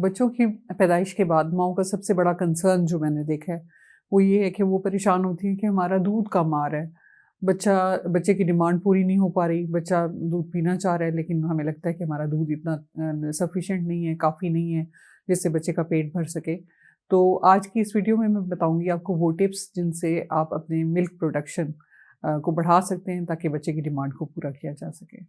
بچوں کی پیدائش کے بعد ماؤں کا سب سے بڑا کنسرن جو میں نے دیکھا ہے وہ یہ ہے کہ وہ پریشان ہوتی ہیں کہ ہمارا دودھ کم آ رہا ہے، بچے کی ڈیمانڈ پوری نہیں ہو پا رہی، بچہ دودھ پینا چاہ رہا ہے لیکن ہمیں لگتا ہے کہ ہمارا دودھ اتنا سفیشینٹ نہیں ہے، کافی نہیں ہے جس سے بچے کا پیٹ بھر سکے۔ تو آج کی اس ویڈیو میں بتاؤں گی آپ کو وہ ٹپس جن سے آپ اپنے ملک پروڈکشن کو بڑھا سکتے ہیں تاکہ بچے کی ڈیمانڈ کو پورا کیا جا سکے۔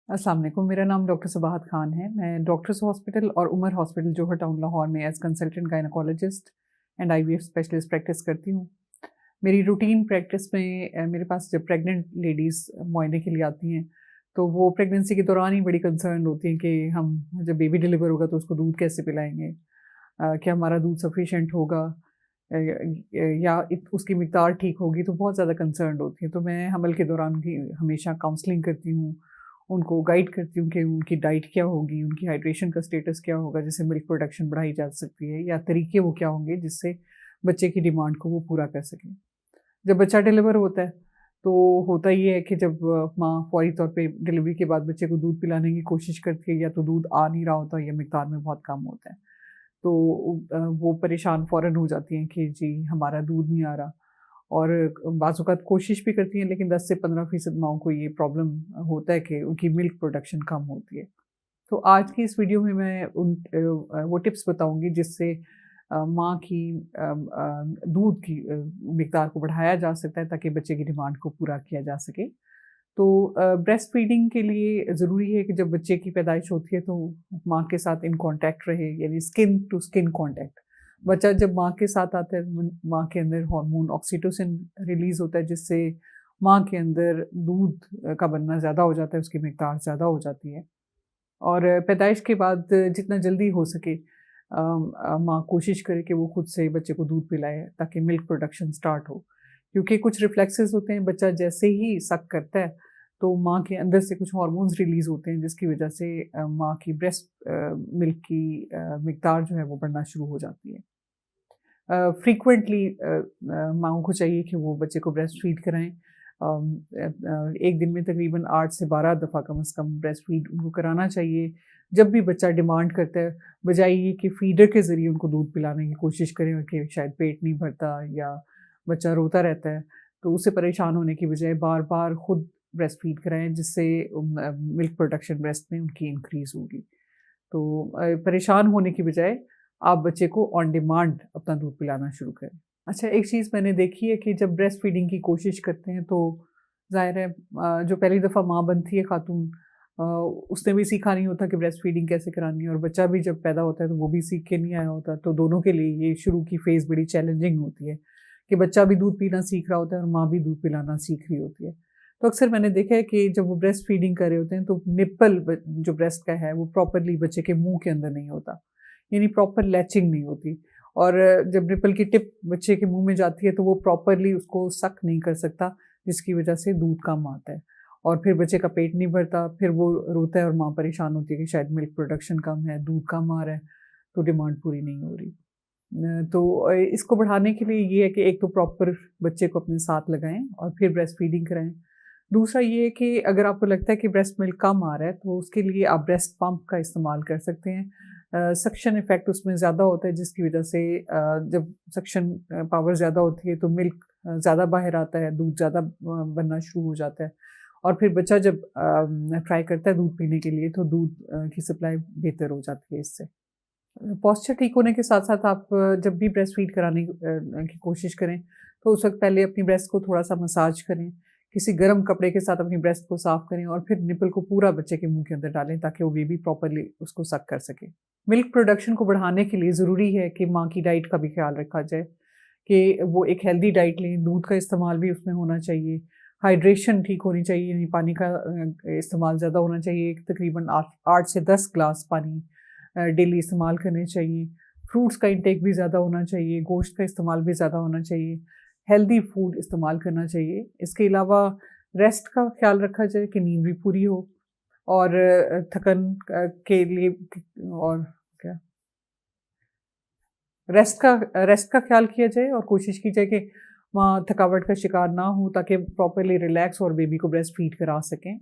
السلام علیکم، میرا نام ڈاکٹر صباحت خان ہے۔ میں ڈاکٹرز ہاسپٹل اور عمر ہاسپٹل جوہر ٹاؤن لاہور میں as consultant gynaecologist and IVF specialist practice کرتی ہوں۔ میری روٹین پریکٹس میں میرے پاس جب پریگننٹ لیڈیز معائنے کے لیے آتی ہیں تو وہ پریگننسی کے دوران ہی بڑی کنسرن ہوتی ہیں کہ ہم جب بیبی ڈلیور ہوگا تو اس کو دودھ کیسے پلائیں گے، کیا ہمارا دودھ سفیشینٹ ہوگا یا اس کی مقدار ٹھیک ہوگی، تو بہت زیادہ کنسرنڈ ہوتی ہیں۔ تو میں حمل کے دوران کی ہمیشہ کاؤنسلنگ کرتی ہوں، ان کو گائیڈ کرتی ہوں کہ ان کی ڈائٹ کیا ہوگی، ان کی ہائیڈریشن کا سٹیٹس کیا ہوگا جس سے ملک پروڈکشن بڑھائی جا سکتی ہے، یا طریقے وہ کیا ہوں گے جس سے بچے کی ڈیمانڈ کو وہ پورا کر سکیں۔ جب بچہ ڈلیور ہوتا ہے تو ہوتا یہ ہے کہ جب ماں فوری طور پہ ڈلیوری کے بعد بچے کو دودھ پلانے کی کوشش کرتی ہے یا تو دودھ آ نہیں رہا ہوتا یا مقدار میں بہت کم ہوتا ہے، تو وہ پریشان فوراً ہو جاتی ہیں کہ جی ہمارا دودھ نہیں آ رہا، اور بعض اوقات کوشش بھی کرتی ہیں لیکن 10 سے 15% ماؤں کو یہ پرابلم ہوتا ہے کہ ان کی ملک پروڈکشن کم ہوتی ہے۔ تو آج کی اس ویڈیو میں وہ ٹپس بتاؤں گی جس سے ماں کی دودھ کی مقدار کو بڑھایا جا سکتا ہے تاکہ بچے کی ڈیمانڈ کو پورا کیا جا سکے۔ تو بریسٹ فیڈنگ کے لیے ضروری ہے کہ جب بچے کی پیدائش ہوتی ہے تو ماں کے ساتھ ان کانٹیکٹ رہے، یعنی اسکن ٹو اسکن کانٹیکٹ۔ بچہ جب ماں کے ساتھ آتا ہے، ماں کے اندر ہارمون آکسیٹوسن ریلیز ہوتا ہے جس سے ماں کے اندر دودھ کا بننا زیادہ ہو جاتا ہے، اس کی مقدار زیادہ ہو جاتی ہے، اور پیدائش کے بعد جتنا جلدی ہو سکے ماں کوشش کرے کہ وہ خود سے بچے کو دودھ پلائے تاکہ ملک پروڈکشن سٹارٹ ہو، کیونکہ کچھ ریفلیکسز ہوتے ہیں، بچہ جیسے ہی سک کرتا ہے تو ماں کے اندر سے کچھ ہارمونز ریلیز ہوتے ہیں جس کی وجہ سے ماں کی بریسٹ ملک کی مقدار جو ہے وہ بڑھنا شروع ہو جاتی ہے۔ فریکوینٹلی ماؤں کو چاہیے کہ وہ بچے کو بریسٹ فیڈ کرائیں، ایک دن میں تقریباً 8 سے 12 دفعہ کم از کم بریسٹ فیڈ ان کو کرانا چاہیے۔ جب بھی بچہ ڈیمانڈ کرتا ہے بجائے یہ کہ فیڈر کے ذریعے ان کو دودھ پلانے کی کوشش کریں کہ شاید پیٹ نہیں بھرتا یا بچہ روتا رہتا ہے، تو اس سے پریشان ہونے کی بجائے بار بار خود بریسٹ فیڈ کرائیں جس سے ملک پروڈکشن بریسٹ میں ان کی انکریز ہوگی۔ تو پریشان ہونے کی بجائے آپ بچے کو آن ڈیمانڈ اپنا دودھ پلانا شروع کریں۔ اچھا، ایک چیز میں نے دیکھی ہے کہ جب بریسٹ فیڈنگ کی کوشش کرتے ہیں تو ظاہر ہے جو پہلی دفعہ ماں بنتی ہے خاتون، اس نے بھی سیکھا نہیں ہوتا کہ بریسٹ فیڈنگ کیسے کرانی ہے، اور بچہ بھی جب پیدا ہوتا ہے تو وہ بھی سیکھ کے نہیں آیا ہوتا، تو دونوں کے لیے یہ شروع کی فیز بڑی چیلنجنگ ہوتی ہے کہ بچہ بھی دودھ پینا سیکھ رہا ہوتا ہے اور ماں بھی دودھ پلانا سیکھ رہی ہوتی ہے۔ تو اکثر میں نے دیکھا ہے کہ جب وہ بریسٹ فیڈنگ کر رہے ہوتے ہیں تو نپل جو بریسٹ کا ہے وہ پراپرلی بچے کے منہ کے اندر نہیں ہوتا، یعنی پراپر لیچنگ نہیں ہوتی، اور جب نپل کی ٹپ بچے کے منہ میں جاتی ہے تو وہ پراپرلی اس کو سک نہیں کر سکتا جس کی وجہ سے دودھ کم آتا ہے، اور پھر بچے کا پیٹ نہیں بھرتا، پھر وہ روتا ہے اور ماں پریشان ہوتی ہے کہ شاید ملک پروڈکشن کم ہے، دودھ کم آ رہا ہے تو ڈیمانڈ پوری نہیں ہو رہی۔ تو اس کو بڑھانے کے لیے یہ ہے کہ ایک تو پراپر بچے کو اپنے ساتھ لگائیں اور پھر بریسٹ فیڈنگ کرائیں۔ دوسرا یہ ہے کہ اگر آپ کو لگتا ہے کہ بریسٹ ملک کم آ رہا ہے تو اس کے لیے آپ بریسٹ پمپ کا استعمال کر سکتے ہیں۔ سکشن ایفیکٹ اس میں زیادہ ہوتا ہے جس کی وجہ سے جب سکشن پاور زیادہ ہوتی ہے تو ملک زیادہ باہر آتا ہے، دودھ زیادہ بننا شروع ہو جاتا ہے، اور پھر بچہ جب ٹرائی کرتا ہے دودھ پینے کے لیے تو دودھ کی سپلائی بہتر ہو جاتی ہے اس سے۔ پوسچر ٹھیک ہونے کے ساتھ ساتھ آپ جب بھی بریسٹ فیڈ کرانے کی کوشش کریں تو اس وقت پہلے اپنی بریسٹ کو تھوڑا سا مساج کریں، کسی گرم کپڑے کے ساتھ اپنی بریسٹ کو صاف کریں اور پھر نپل کو پورا بچے کے منہ کے اندر ڈالیں تاکہ وہ بیبی پراپرلی اس کو سک کر سکے۔ ملک پروڈکشن کو بڑھانے کے لیے ضروری ہے کہ ماں کی ڈائٹ کا بھی خیال رکھا جائے کہ وہ ایک ہیلدی ڈائٹ لیں، دودھ کا استعمال بھی اس میں ہونا چاہیے، ہائیڈریشن ٹھیک ہونی چاہیے، یعنی پانی کا استعمال زیادہ ہونا چاہیے، تقریباً 8 سے 10 گلاس پانی ڈیلی استعمال کرنے چاہیے، فروٹس کا انٹیک بھی زیادہ ہونا چاہیے، گوشت کا استعمال بھی زیادہ ہونا چاہیے، ہیلدی فوڈ استعمال کرنا چاہیے۔ اس کے علاوہ ریسٹ کا خیال رکھا جائے کہ نیند بھی پوری ہو، اور تھکن کے لیے اور کیا ریسٹ کا خیال کیا جائے اور کوشش کی جائے کہ وہاں تھکاوٹ کا شکار نہ ہو تاکہ پراپرلی ریلیکس اور بیبی کو بریسٹ فیڈ کرا سکیں۔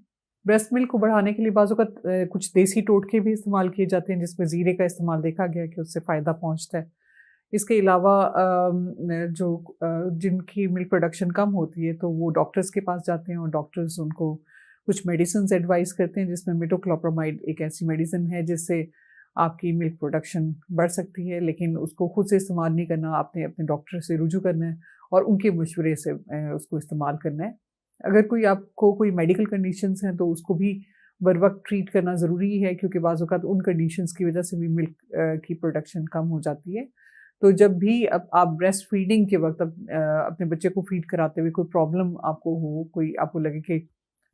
بریسٹ ملک کو بڑھانے کے لیے بعض اوقات کچھ دیسی ٹوٹکے بھی استعمال کیے جاتے ہیں، جس میں زیرے کا استعمال دیکھا گیا کہ اس سے فائدہ پہنچتا ہے۔ اس کے علاوہ جو جن کی ملک پروڈکشن کم ہوتی ہے تو وہ ڈاکٹرز کے پاس جاتے ہیں اور ڈاکٹرز ان کو کچھ میڈیسنز ایڈوائز کرتے ہیں، جس میں میٹوکلوپرامائڈ ایک ایسی میڈیسن ہے جس سے آپ کی ملک پروڈکشن بڑھ سکتی ہے، لیکن اس کو خود سے استعمال نہیں کرنا، آپ نے اپنے ڈاکٹر سے رجوع کرنا ہے اور ان کے مشورے سے اس کو استعمال کرنا ہے۔ اگر آپ کو کوئی میڈیکل کنڈیشنز ہیں تو اس کو بھی بر وقت ٹریٹ کرنا ضروری ہے، کیونکہ بعض اوقات ان کنڈیشنز کی وجہ سے بھی ملک کی پروڈکشن کم ہو جاتی ہے۔ تو جب بھی آپ بریسٹ فیڈنگ کے وقت اپنے بچے کو فیڈ کراتے ہوئے کوئی پرابلم آپ کو ہو، کوئی آپ کو لگے کہ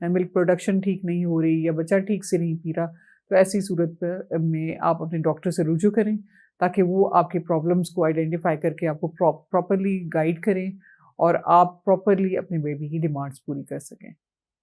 ملک پروڈکشن ٹھیک نہیں ہو رہی یا بچہ ٹھیک سے نہیں پی رہا، تو ایسی صورت میں آپ اپنے ڈاکٹر سے رجوع کریں تاکہ وہ آپ کے پرابلمس کو آئیڈینٹیفائی کر کے آپ کو پراپرلی گائیڈ کریں اور آپ پراپرلی اپنے بیبی کی ڈیمانڈس پوری کر سکیں۔